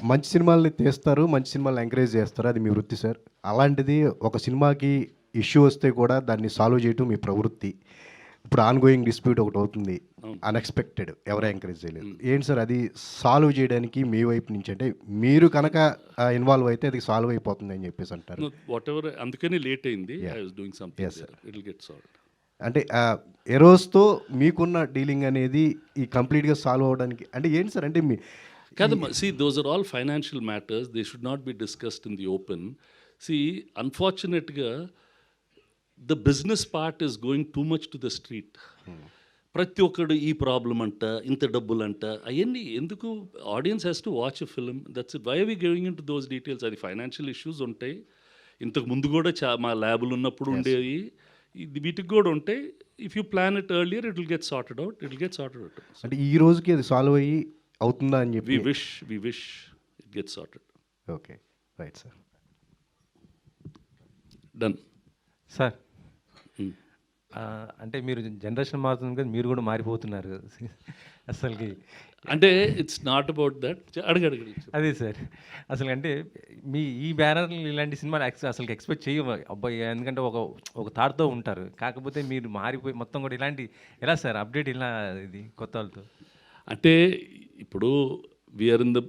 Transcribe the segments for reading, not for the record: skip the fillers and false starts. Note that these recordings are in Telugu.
మంచి సినిమాల్ని తీస్తారు, మంచి సినిమాల్ని ఎంకరేజ్ చేస్తారు. అది మీ వృత్తి సార్. అలాంటిది ఒక సినిమాకి ఇష్యూ వస్తే కూడా దాన్ని సాల్వ్ చేయటం మీ ప్రవృత్తి. ఇప్పుడు ఆన్‌గోయింగ్ డిస్ప్యూట్ ఒకటవుతుంది. అవును. అన్‌ఎక్స్‌పెక్టెడ్ ఎవరు ఎంకరేజ్ చేయలేదు. ఏంటి సార్ అది సాల్వ్ చేయడానికి మీ వైపు నుంచి అంటే మీరు కనుక ఇన్వాల్వ్ అయితే అది సాల్వ్ అయిపోతుందని చెప్పేసి అంటారు. వాట్ ఎవర్, అందుకని లేట్ అయింది. Yeah. I was doing something Yes, sir. There. It will get solved. అంటే ఎరోస్‌తో మీకున్న డీలింగ్ అనేది ఈ కంప్లీట్‌గా సాల్వ్ అవ్వడానికి అంటే ఏంటి సార్ అంటే మీ కాదమ్మా, see, those are all financial matters. They should not be discussed in the open. See, unfortunately, the business part is going too much to the street. ప్రతి ఒక్కడు ఈ ప్రాబ్లం అంట, ఇంత డబ్బులు అంట, అవన్నీ ఎందుకు? Audience has to watch a film. That's it. Why are we going in to those details? అది ఫైనాన్షియల్ ఇష్యూస్ ఉంటాయి. ఇంతకు ముందు కూడా మా ల్యాబులు ఉన్నప్పుడు ఉండేవి. ఇది వీటికి కూడా ఉంటాయి. If you plan it earlier it will get sorted out. It will get sorted out. అంటే ఈ రోజుకి అది సాల్వ్ అయ్యి అవుతుందా అని చెప్పి We wish it gets sorted. Okay. Right sir. Done. Sir అంటే మీరు జనరేషన్ మారుతుంది కదా, మీరు కూడా మారిపోతున్నారు కదా అసలుకి. అంటే ఇట్స్ నాట్ అబౌట్ దట్. అడగడు. అదే సార్, అసలు అంటే మీ ఈ బ్యానర్లు ఇలాంటి సినిమాలు అసలు ఎక్స్పెక్ట్ చేయము అబ్బాయి, ఎందుకంటే ఒక థాట్తో ఉంటారు. కాకపోతే మీరు మారిపోయి మొత్తం కూడా ఇలాంటి ఎలా సార్ అప్డేట్ ఇలా ఇది కొత్త వాళ్ళతో? అంటే ఇప్పుడు వీఆర్ ఇన్ ద,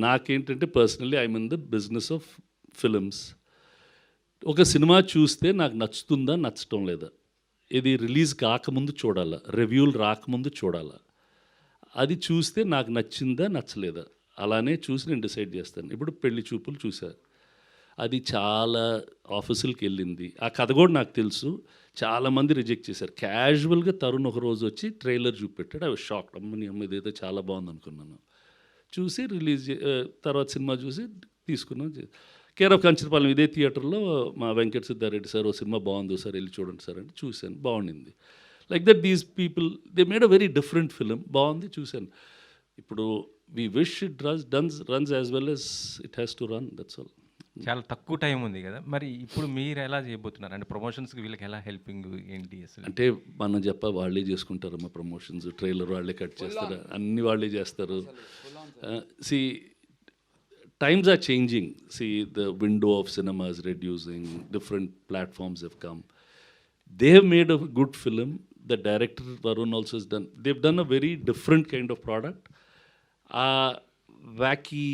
నాకేంటంటే personally I'm in the business of films. ఒక సినిమా చూస్తే నాకు నచ్చుతుందా నచ్చటం లేదా, ఇది రిలీజ్ కాకముందు చూడాలా, రివ్యూలు రాకముందు చూడాలా, అది చూస్తే నాకు నచ్చిందా నచ్చలేదా, అలానే చూసి నేను డిసైడ్ చేస్తాను. ఇప్పుడు పెళ్లి చూపులు చూశారు, అది చాలా ఆఫీసులకి వెళ్ళింది. ఆ కథ కూడా నాకు తెలుసు. చాలామంది రిజెక్ట్ చేశారు. క్యాజువల్గా తరుణ్ ఒక రోజు వచ్చి ట్రైలర్ చూపెట్టాడు. I was shocked. అమ్మని అమ్మ ఇదేదో చాలా బాగుంది అనుకున్నాను. చూసి తర్వాత సినిమా చూసి తీసుకున్నాం. కేర్ ఆఫ్ కంచరపాలెం ఇదే థియేటర్లో మా వెంకట సిద్ధారెడ్డి సార్ ఓ సినిమా బాగుంది సార్ వెళ్ళి చూడండి సార్ అంటే చూశాను, బాగుండింది. Like that these people they made a very different film. బాగుంది, చూశాను. ఇప్పుడు we wish it runs as well as it has to run. That's all. చాలా తక్కువ టైం ఉంది కదా, మరి ఇప్పుడు మీరు ఎలా చేయబోతున్నారు? అంటే ప్రమోషన్స్కి వీళ్ళకి ఎలా హెల్పింగ్ ఏంటి అసలు? అంటే మనం వాళ్ళే చేసుకుంటారమ్మా ప్రమోషన్స్. ట్రైలర్ వాళ్ళే కట్ చేస్తారు, అన్నీ వాళ్ళే చేస్తారు. See times are changing. See, the window of cinema is reducing. Different platforms have come. They have made a good film. The director Varun also has done. They've done a very different kind of product. Wacky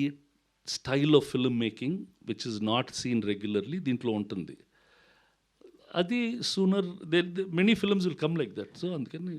style of filmmaking, which is not seen regularly. Dintlo untundi. Adi sooner, many films will come like that. So, అందుకని